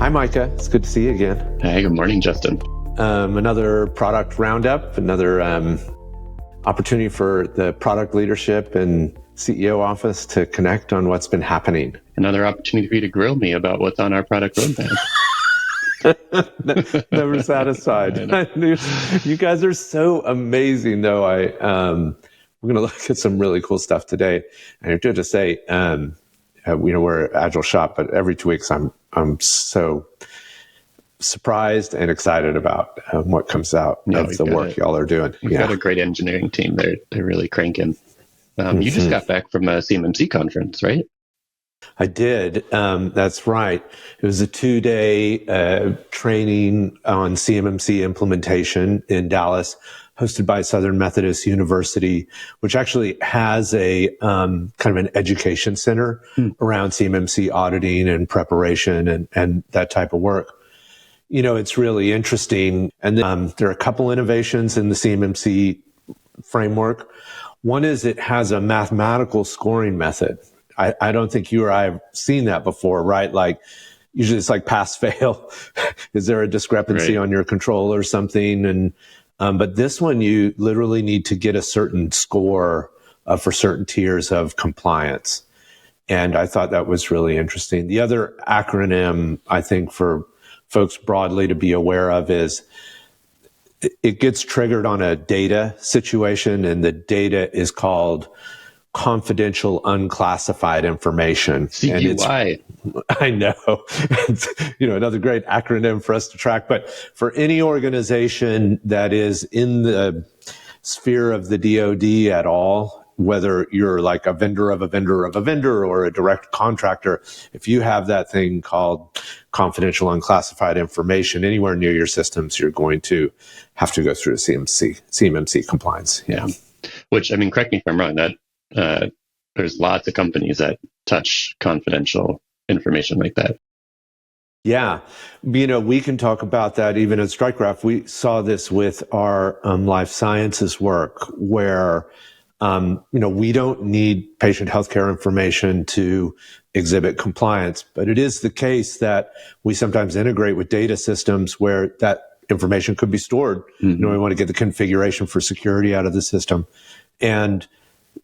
Hi, Micah. It's good to see you again. Hey, good morning, Justin. Another product roundup, another opportunity for the product leadership and CEO office to connect on what's been happening. Another opportunity for you to grill me about what's on our product roadmap. Never satisfied. You guys are so amazing, though. We're going to look at some really cool stuff today. And I have to say, we're an Agile shop, but every 2 weeks I'm so surprised and excited about what comes out of the work y'all are doing. We've got a great engineering team. They're really cranking. You just got back from a CMMC conference, right? I did. That's right. It was a 2-day training on CMMC implementation in Dallas, hosted by Southern Methodist University, which actually has a kind of an education center around CMMC auditing and preparation and that type of work. You know, it's really interesting. And then, there are a couple innovations in the CMMC framework. One is it has a mathematical scoring method. I don't think you or I have seen that before, right? Like, usually it's like pass fail. Is there a discrepancy on your control or something? And but this one, you literally need to get a certain score for certain tiers of compliance. And I thought that was really interesting. The other acronym, I think, for folks broadly to be aware of is it gets triggered on a data situation, and the data is called confidential unclassified information. CUI. I know. It's, another great acronym for us to track. But for any organization that is in the sphere of the DoD at all, whether you're like a vendor of a vendor of a vendor or a direct contractor, if you have that thing called confidential unclassified information anywhere near your systems, you're going to have to go through CMMC compliance. Yeah. Which, I mean, correct me if I'm wrong, that there's lots of companies that touch confidential information like that. Yeah. We can talk about that even at StrikeGraph. We saw this with our life sciences work where, we don't need patient healthcare information to exhibit compliance, but it is the case that we sometimes integrate with data systems where that information could be stored. We want to get the configuration for security out of the system. And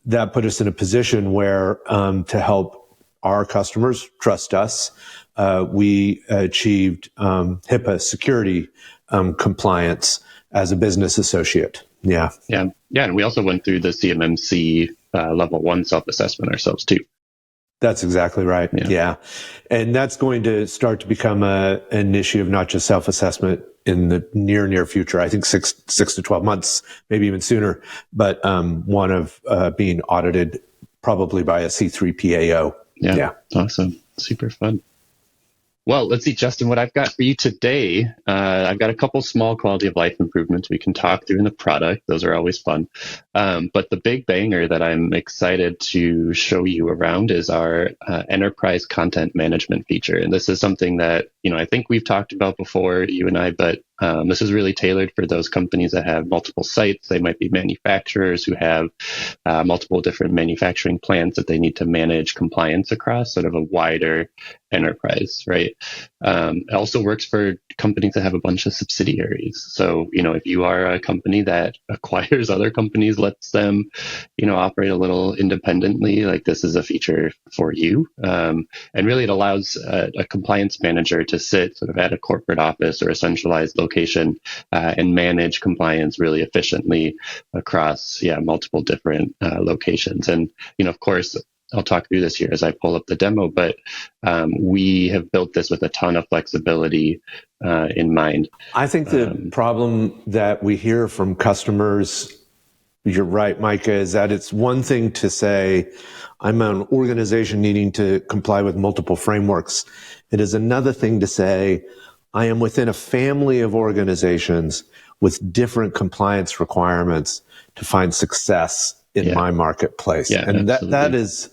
that put us in a position where, to help our customers trust us, we achieved HIPAA security compliance as a business associate. Yeah. And we also went through the CMMC level 1 self-assessment ourselves too. That's exactly right. Yeah. And that's going to start to become an issue of not just self-assessment in the near future. I think 6 to 12 months, maybe even sooner, but one of being audited probably by a C3PAO. Yeah. Awesome. Super fun. Well, let's see, Justin, what I've got for you today. I've got a couple small quality of life improvements we can talk through in the product. Those are always fun. But the big banger that I'm excited to show you around is our enterprise content management feature. And this is something that, I think we've talked about before, you and I, but this is really tailored for those companies that have multiple sites. They might be manufacturers who have multiple different manufacturing plants that they need to manage compliance across, sort of a wider enterprise, right? It also works for companies that have a bunch of subsidiaries. So, if you are a company that acquires other companies, lets them, operate a little independently, like this is a feature for you. And really it allows a compliance manager to sit sort of at a corporate office or a centralized location and manage compliance really efficiently across, multiple different locations. And, of course, I'll talk through this here as I pull up the demo, but we have built this with a ton of flexibility in mind. I think the problem that we hear from customers, you're right, Micah, is that it's one thing to say, I'm an organization needing to comply with multiple frameworks. It is another thing to say, I am within a family of organizations with different compliance requirements to find success in my marketplace. And that is,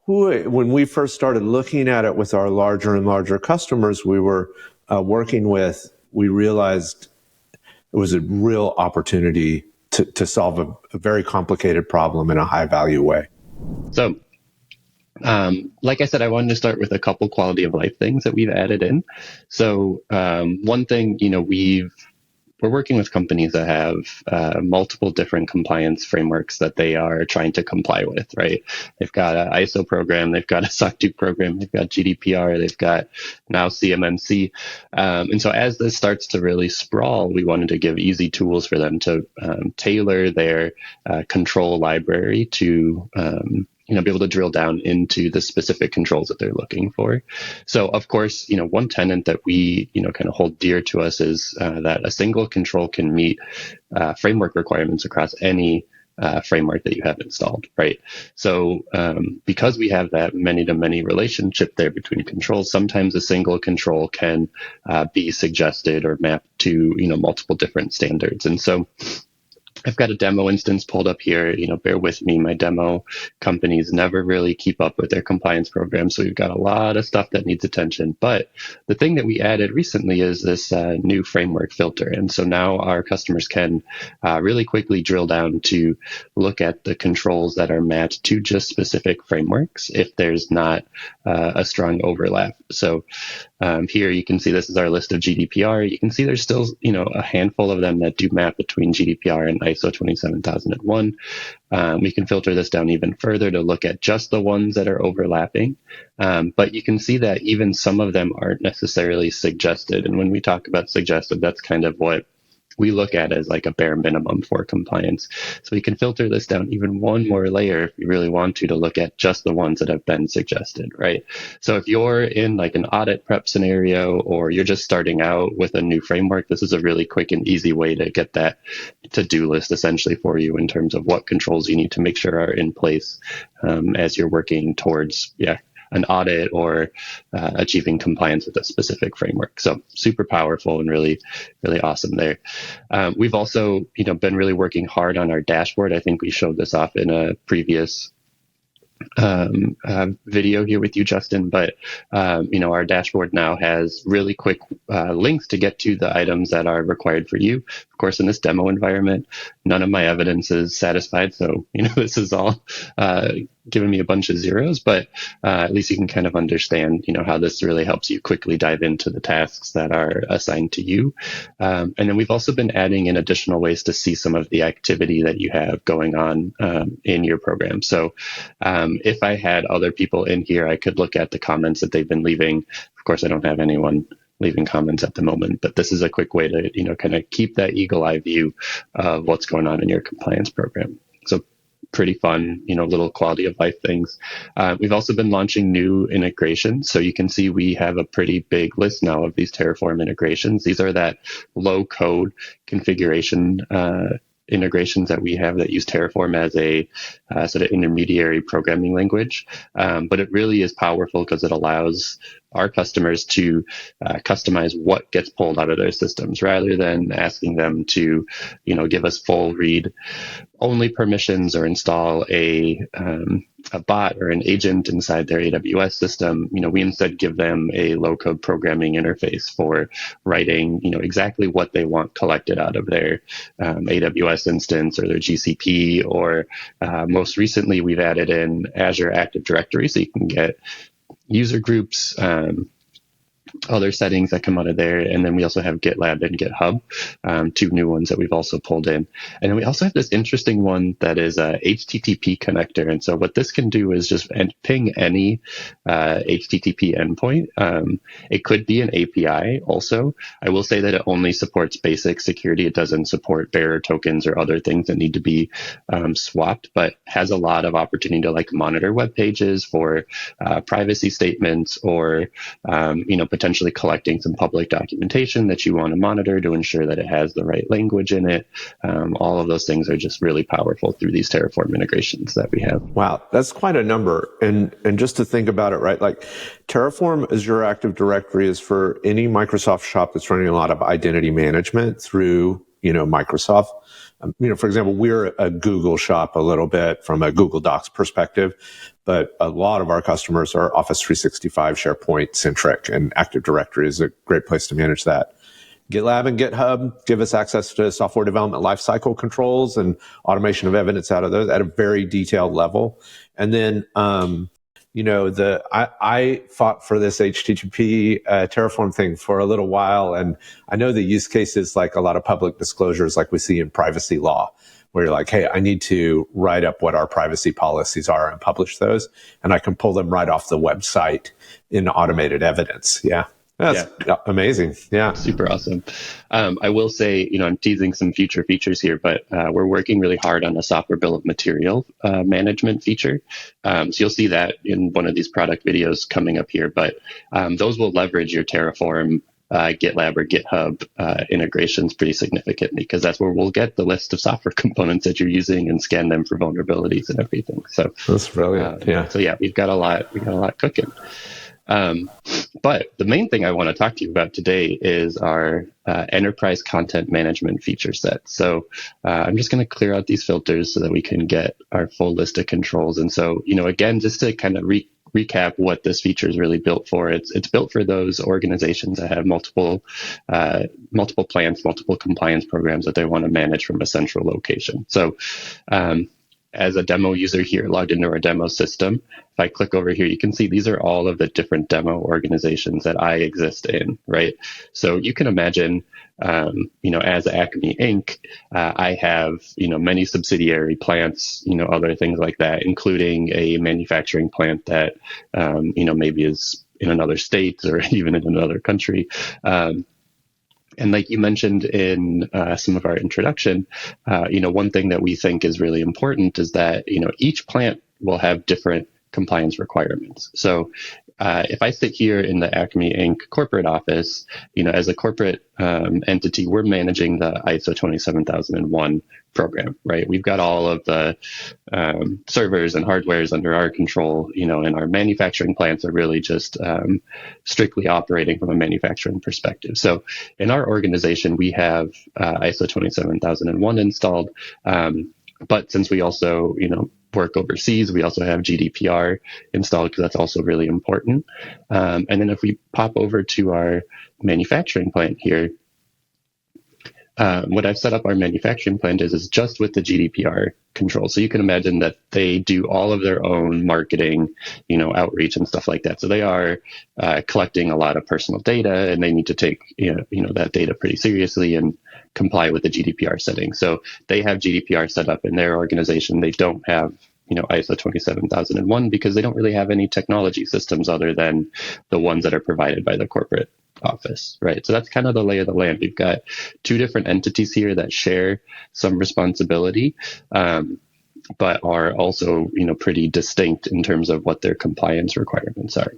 when we first started looking at it with our larger and larger customers we were working with, we realized it was a real opportunity to solve a very complicated problem in a high value way. So Like I said, I wanted to start with a couple quality of life things that we've added in. So one thing, we're working with companies that have multiple different compliance frameworks that they are trying to comply with, right? They've got an ISO program, they've got a SOC 2 program, they've got GDPR, they've got now CMMC. And so as this starts to really sprawl, we wanted to give easy tools for them to tailor their control library to be able to drill down into the specific controls that they're looking for. So, of course, one tenet that we, kind of hold dear to us is that a single control can meet framework requirements across any framework that you have installed, right? So, because we have that many-to-many relationship there between controls, sometimes a single control can be suggested or mapped to, multiple different standards. And so, I've got a demo instance pulled up here. Bear with me. My demo companies never really keep up with their compliance program. So we've got a lot of stuff that needs attention. But the thing that we added recently is this new framework filter. And so now our customers can really quickly drill down to look at the controls that are mapped to just specific frameworks if there's not a strong overlap. So here you can see this is our list of GDPR. You can see there's still, a handful of them that do map between GDPR and ISO 27001. We can filter this down even further to look at just the ones that are overlapping. But you can see that even some of them aren't necessarily suggested. And when we talk about suggested, that's kind of what we look at as like a bare minimum for compliance. So we can filter this down even one more layer if we really want to look at just the ones that have been suggested, right? So if you're in like an audit prep scenario or you're just starting out with a new framework, this is a really quick and easy way to get that to-do list essentially for you in terms of what controls you need to make sure are in place as you're working towards, an audit or achieving compliance with a specific framework. So super powerful and really, really awesome there. We've also, been really working hard on our dashboard. I think we showed this off in a previous video here with you, Justin, but our dashboard now has really quick links to get to the items that are required for you. Of course, in this demo environment, none of my evidence is satisfied, so this is all giving me a bunch of zeros, but at least you can kind of understand how this really helps you quickly dive into the tasks that are assigned to you. And then we've also been adding in additional ways to see some of the activity that you have going on in your program. So if I had other people in here, I could look at the comments that they've been leaving. Of course, I don't have anyone leaving comments at the moment, but this is a quick way to, kind of keep that eagle eye view of what's going on in your compliance program. So pretty fun, little quality of life things. We've also been launching new integrations. So you can see we have a pretty big list now of these Terraform integrations. These are that low code configuration integrations that we have that use Terraform as a sort of intermediary programming language. But it really is powerful because it allows our customers to customize what gets pulled out of their systems rather than asking them to, give us full read only permissions or install a bot or an agent inside their AWS system. We instead give them a low-code programming interface for writing, exactly what they want collected out of their AWS instance or their GCP, or most recently we've added in Azure Active Directory, so you can get user groups, other settings that come out of there. And then we also have GitLab and GitHub, two new ones that we've also pulled in. And then we also have this interesting one that is a HTTP connector. And so what this can do is just ping any HTTP endpoint. It could be an API also. I will say that it only supports basic security. It doesn't support bearer tokens or other things that need to be swapped, but has a lot of opportunity to monitor web pages for privacy statements or, potentially collecting some public documentation that you want to monitor to ensure that it has the right language in it. All of those things are just really powerful through these Terraform integrations that we have. Wow, that's quite a number. And just to think about it, right? Like Terraform Azure Active Directory is for any Microsoft shop that's running a lot of identity management through, Microsoft. For example, we're a Google shop a little bit from a Google Docs perspective, but a lot of our customers are Office 365 SharePoint centric, and Active Directory is a great place to manage that. GitLab and GitHub give us access to software development lifecycle controls and automation of evidence out of those at a very detailed level. And then, I fought for this HTTP Terraform thing for a little while, and I know the use cases like a lot of public disclosures, like we see in privacy law, where you're like, hey, I need to write up what our privacy policies are and publish those, and I can pull them right off the website in automated evidence. Yeah. That's amazing. Yeah. Super awesome. I will say, I'm teasing some future features here, but we're working really hard on a software bill of material management feature. So you'll see that in one of these product videos coming up here, but those will leverage your Terraform, GitLab or GitHub integrations pretty significantly, because that's where we'll get the list of software components that you're using and scan them for vulnerabilities and everything. So that's brilliant. So we've got a lot cooking. But the main thing I want to talk to you about today is our enterprise content management feature set. So I'm just going to clear out these filters so that we can get our full list of controls. And so, again, just to kind of recap what this feature is really built for, it's built for those organizations that have multiple plans, multiple compliance programs that they want to manage from a central location. So as a demo user here logged into our demo system, if I click over here, you can see these are all of the different demo organizations that I exist in, right? So you can imagine, as Acme Inc., I have, many subsidiary plants, other things like that, including a manufacturing plant that, maybe is in another state or even in another country. And like you mentioned in some of our introduction, one thing that we think is really important is that, each plant will have different compliance requirements. So if I sit here in the Acme Inc. corporate office, as a corporate entity, we're managing the ISO 27001 program, right? We've got all of the servers and hardwares under our control, and our manufacturing plants are really just strictly operating from a manufacturing perspective. So in our organization, we have ISO 27001 installed, but since we also, work overseas, we also have GDPR installed because that's also really important. And then if we pop over to our manufacturing plant here, what I've set up our manufacturing plant is just with the GDPR control. So you can imagine that they do all of their own marketing, outreach and stuff like that. So they are collecting a lot of personal data, and they need to take, that data pretty seriously and comply with the GDPR settings. So they have GDPR set up in their organization. They don't have, ISO 27001 because they don't really have any technology systems other than the ones that are provided by the corporate office, right? So that's kind of the lay of the land. We've got two different entities here that share some responsibility, but are also, pretty distinct in terms of what their compliance requirements are.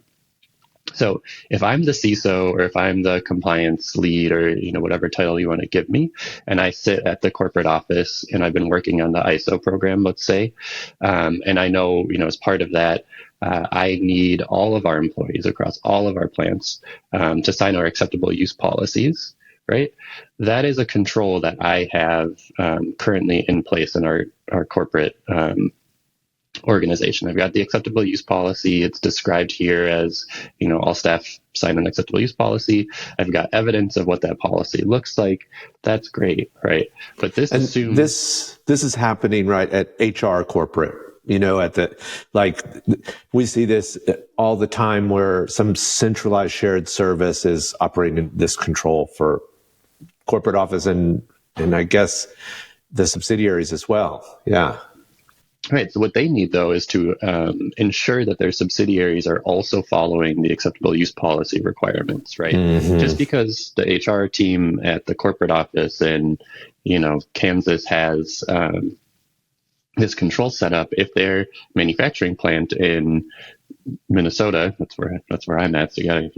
So if I'm the CISO or if I'm the compliance lead or, whatever title you want to give me, and I sit at the corporate office and I've been working on the ISO program, let's say, and I know, as part of that, I need all of our employees across all of our plants to sign our acceptable use policies, right? That is a control that I have currently in place in our corporate organization. I've got the acceptable use policy. It's described here as, all staff sign an acceptable use policy. I've got evidence of what that policy looks like. That's great, right? But this assumes this is happening right at HR corporate. We see this all the time where some centralized shared service is operating this control for corporate office and I guess the subsidiaries as well. Yeah. Right. So what they need, though, is to ensure that their subsidiaries are also following the acceptable use policy requirements, right? Mm-hmm. Just because the HR team at the corporate office in, Kansas has this control set up, if their manufacturing plant in Minnesota, that's where I'm at. So you gotta,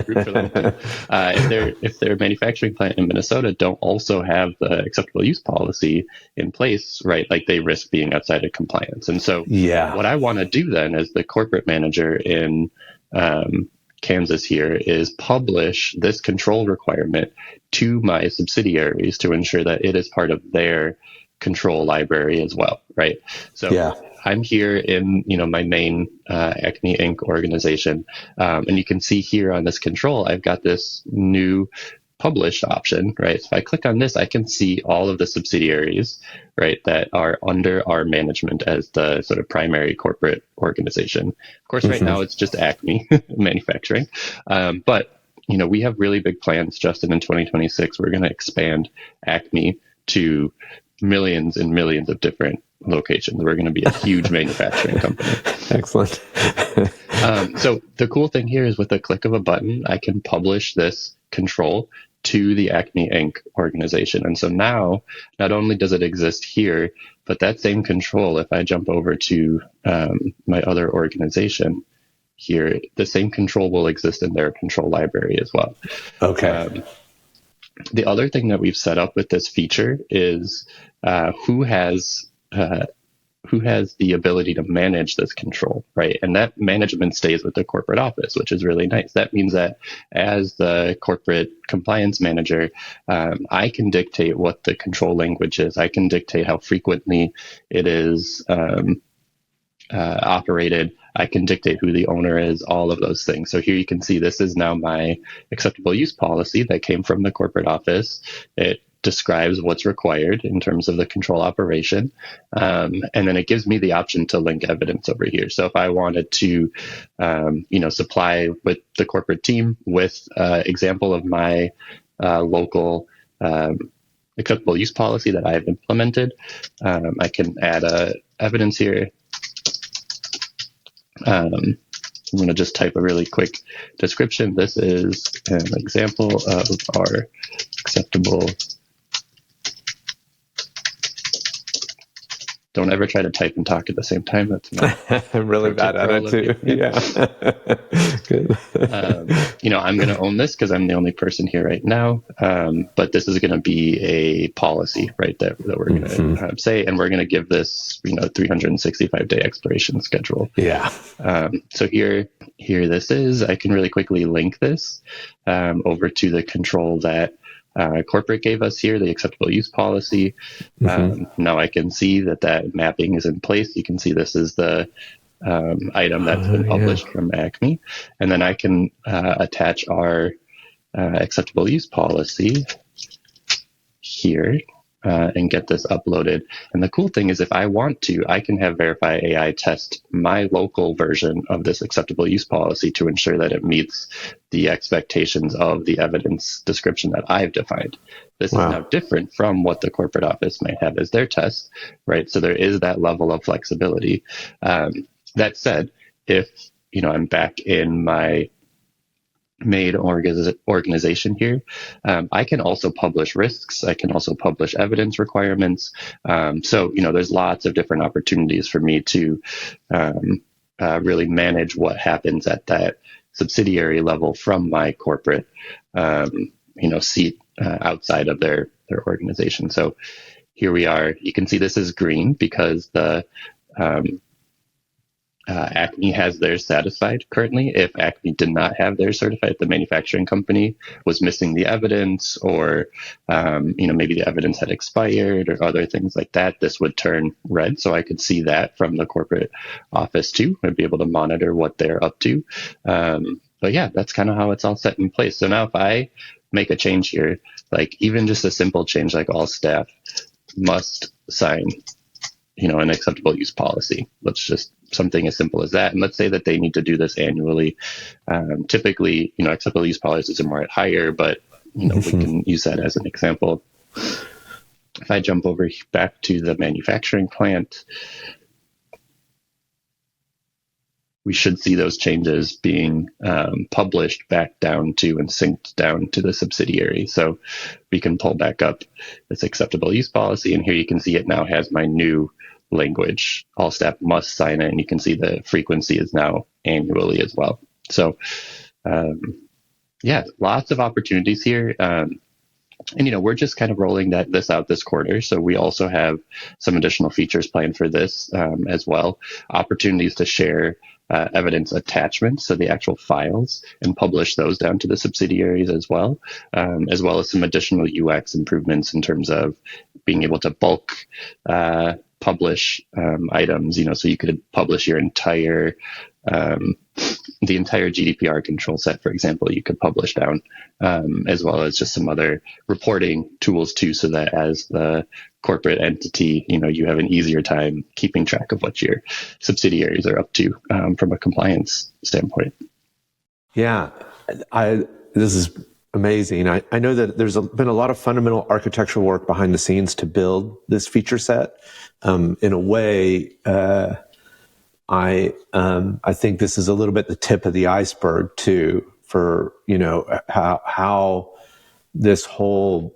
root for them too. If their manufacturing plant in Minnesota don't also have the acceptable use policy in place, right? Like they risk being outside of compliance. And so, what I want to do then as the corporate manager in Kansas here is publish this control requirement to my subsidiaries to ensure that it is part of their control library as well, right? So I'm here in my main Acme Inc. organization, and you can see here on this control, I've got this new publish option, right? So if I click on this, I can see all of the subsidiaries, right, that are under our management as the sort of primary corporate organization. Of course, right now it's just Acme manufacturing, but we have really big plans, Justin, in 2026. We're going to expand Acme to millions and millions of different locations. We're going to be a huge manufacturing company. Excellent. So the cool thing here is with the click of a button, I can publish this control to the Acme Inc. organization. And so now, not only does it exist here, but that same control, if I jump over to my other organization here, the same control will exist in their control library as well. Okay. The other thing that we've set up with this feature is who has the ability to manage this control, right? And that management stays with the corporate office, which is really nice. That means that as the corporate compliance manager, I can dictate what the control language is. I can dictate how frequently it is operated. I can dictate who the owner is, all of those things. So here you can see this is now my acceptable use policy that came from the corporate office. It describes what's required in terms of the control operation. And then it gives me the option to link evidence over here. So if I wanted to, supply with the corporate team with example of my local acceptable use policy that I've implemented, I can add evidence here. I'm going to just type a really quick description. This is an example of our acceptable. Don't ever try to type and talk at the same time. That's not I'm really bad at it too. Yeah. Good. I'm going to own this because I'm the only person here right now. But this is going to be a policy, right? That we're going to say, and we're going to give this, 365-day expiration schedule. Yeah. So here this is. I can really quickly link this over to the control that corporate gave us here, the acceptable use policy. Now I can see that mapping is in place. You can see this is the item that's been published from Acme. And then I can attach our acceptable use policy here and get this uploaded. And the cool thing is if I want to, I can have Verify AI test my local version of this acceptable use policy to ensure that it meets the expectations of the evidence description that I've defined. This is now different from what the corporate office might have as their test, right? So there is that level of flexibility. That said, if I'm back in my main organization here, I can also publish risks. I can also publish evidence requirements. So there's lots of different opportunities for me to really manage what happens at that subsidiary level from my corporate seat outside of their organization. So here we are. You can see this is green because the Acme has theirs satisfied currently. If Acme did not have theirs certified, the manufacturing company was missing the evidence, or maybe the evidence had expired or other things like that, this would turn red. So I could see that from the corporate office too. I'd be able to monitor what they're up to. But yeah, that's kind of how it's all set in place. So now if I make a change here, like even just a simple change, like all staff must sign an acceptable use policy. Let's just something as simple as that. And let's say that they need to do this annually. Typically, acceptable use policies are more at higher, but we can use that as an example. If I jump over back to the manufacturing plant, we should see those changes being published back down to and synced down to the subsidiary. So we can pull back up this acceptable use policy, and here you can see it now has my new language. All staff must sign it, and you can see the frequency is now annually as well. So lots of opportunities here. And we're just kind of rolling this out this quarter. So we also have some additional features planned for this as well. Opportunities to share evidence attachments, so the actual files, and publish those down to the subsidiaries as well as some additional UX improvements in terms of being able to bulk publish items, so you could publish your entire the entire GDPR control set, for example, you could publish down, as well as just some other reporting tools too, so that as the corporate entity, you have an easier time keeping track of what your subsidiaries are up to from a compliance standpoint. Yeah, this is amazing. I know that there's been a lot of fundamental architectural work behind the scenes to build this feature set. In a way, I think this is a little bit the tip of the iceberg too, for how this whole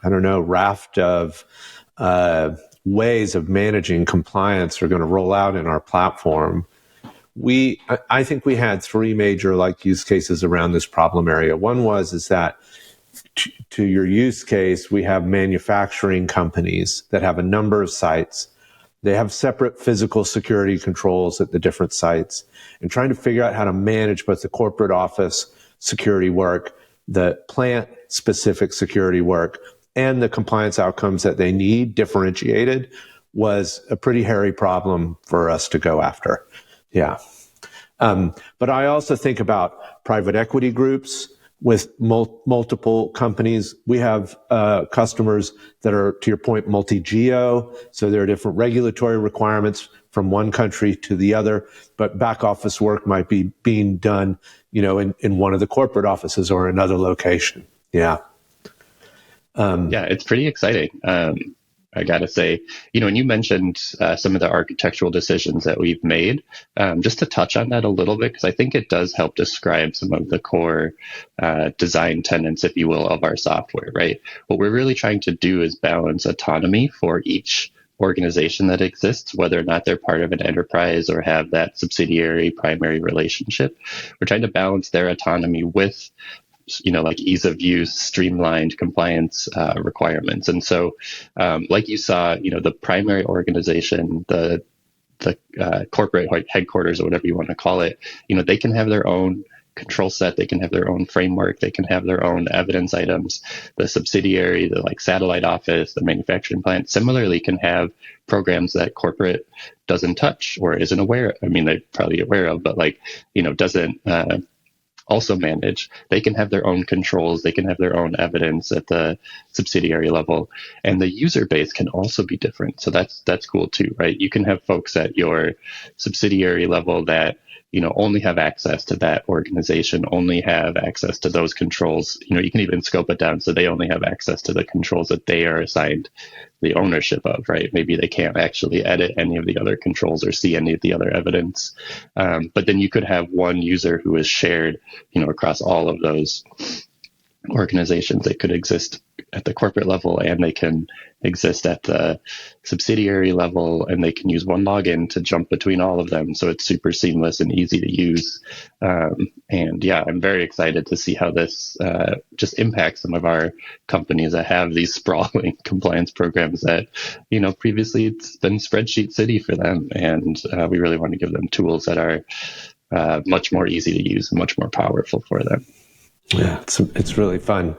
raft of ways of managing compliance are going to roll out in our platform. I think we had three major use cases around this problem area. One is that to your use case, we have manufacturing companies that have a number of sites. They have separate physical security controls at the different sites, and trying to figure out how to manage both the corporate office security work, the plant specific security work, and the compliance outcomes that they need differentiated was a pretty hairy problem for us to go after. Yeah. But I also think about private equity groups with multiple companies. We have customers that are, to your point, multi-geo. So there are different regulatory requirements from one country to the other, but back office work might be being done, in one of the corporate offices or another location. Yeah. Yeah, it's pretty exciting. I got to say, when you mentioned some of the architectural decisions that we've made, just to touch on that a little bit, because I think it does help describe some of the core design tenets, if you will, of our software, right? What we're really trying to do is balance autonomy for each organization that exists, whether or not they're part of an enterprise or have that subsidiary primary relationship. We're trying to balance their autonomy with ease of use, streamlined compliance requirements. And so, like you saw, the primary organization, the corporate headquarters or whatever you want to call it, they can have their own control set, they can have their own framework, they can have their own evidence items. The subsidiary, the satellite office, the manufacturing plant, similarly can have programs that corporate doesn't touch or isn't aware. They're probably aware of, but doesn't also manage. They can have their own controls, they can have their own evidence at the subsidiary level, and the user base can also be different. So that's cool too, right? You can have folks at your subsidiary level that only have access to that organization, only have access to those controls. You can even scope it down so they only have access to the controls that they are assigned the ownership of, right? Maybe they can't actually edit any of the other controls or see any of the other evidence. But then you could have one user who is shared, across all of those organizations. They could exist at the corporate level, and they can exist at the subsidiary level, and they can use one login to jump between all of them. So it's super seamless and easy to use. And yeah, I'm very excited to see how this just impacts some of our companies that have these sprawling compliance programs that, previously it's been spreadsheet city for them. And we really want to give them tools that are much more easy to use and much more powerful for them. Yeah, it's really fun.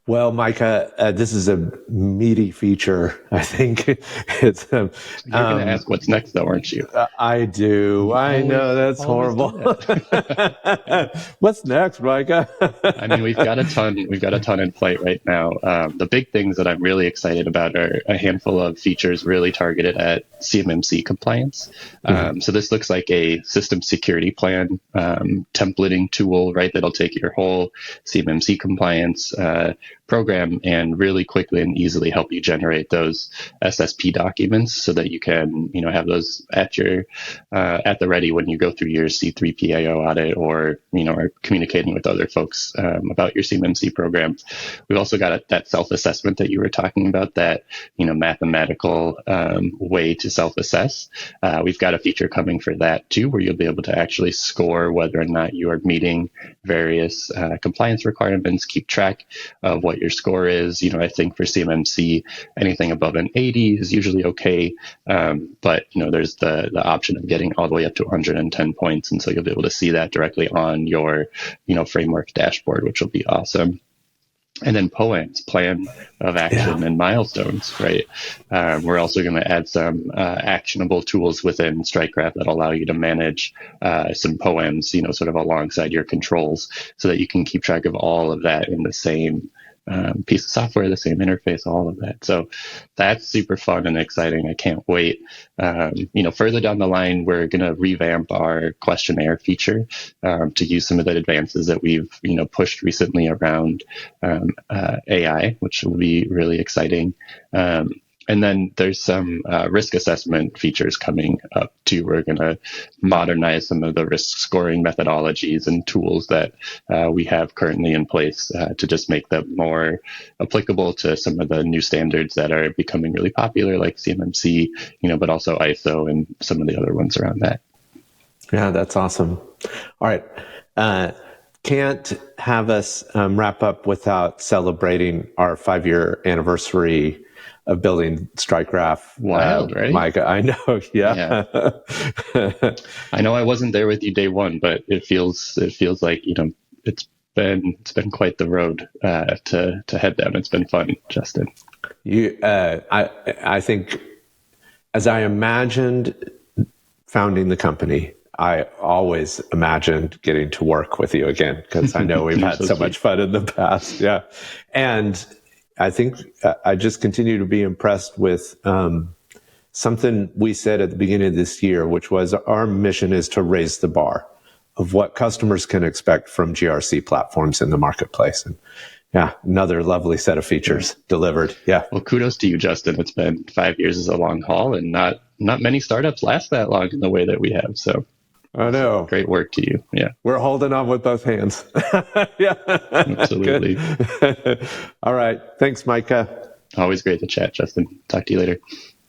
Well, Micah, this is a meaty feature. I think it's. You're going to ask what's next, though, aren't you? I do. I know that's horrible. What's next, Micah? We've got a ton. We've got a ton in flight right now. The big things that I'm really excited about are a handful of features really targeted at CMMC compliance. So this looks like a system security plan templating tool, right? That'll take your whole CMMC compliance program and really quickly and easily help you generate those SSP documents so that you can, have those at your at the ready when you go through your C3PAO audit or, are communicating with other folks about your CMMC program. We've also got that self-assessment that you were talking about, that, mathematical way to self-assess. We've got a feature coming for that too, where you'll be able to actually score whether or not you are meeting various compliance requirements, keep track of what your score is. I think for CMMC, anything above an 80 is usually okay. But, there's the option of getting all the way up to 110 points. And so you'll be able to see that directly on your, framework dashboard, which will be awesome. And then POAMs, plan of action and milestones, right? We're also going to add some actionable tools within StrikeGraph that allow you to manage some POAMs, sort of alongside your controls, so that you can keep track of all of that in the same piece of software, the same interface, all of that. So that's super fun and exciting. I can't wait. Further down the line, we're going to revamp our questionnaire feature to use some of the advances that we've, pushed recently around AI, which will be really exciting. And then there's some risk assessment features coming up too. We're going to modernize some of the risk scoring methodologies and tools that we have currently in place to just make them more applicable to some of the new standards that are becoming really popular, like CMMC, but also ISO and some of the other ones around that. Yeah, that's awesome. All right. Can't have us wrap up without celebrating our 5-year anniversary of building StrikeGraph. Wild, right? Micah, I know. Yeah. I know I wasn't there with you day one, but it feels like, it's been quite the road to head down. It's been fun, Justin. I think as I imagined founding the company, I always imagined getting to work with you again, because I know we've had so much fun in the past. Yeah. And I think I just continue to be impressed with something we said at the beginning of this year, which was our mission is to raise the bar of what customers can expect from GRC platforms in the marketplace. And yeah, another lovely set of features delivered. Yeah. Well, kudos to you, Justin. It's been 5 years is a long haul, and not many startups last that long in the way that we have. So I know. Great work to you. Yeah. We're holding on with both hands. Yeah. Absolutely. All right. Thanks, Micah. Always great to chat, Justin. Talk to you later.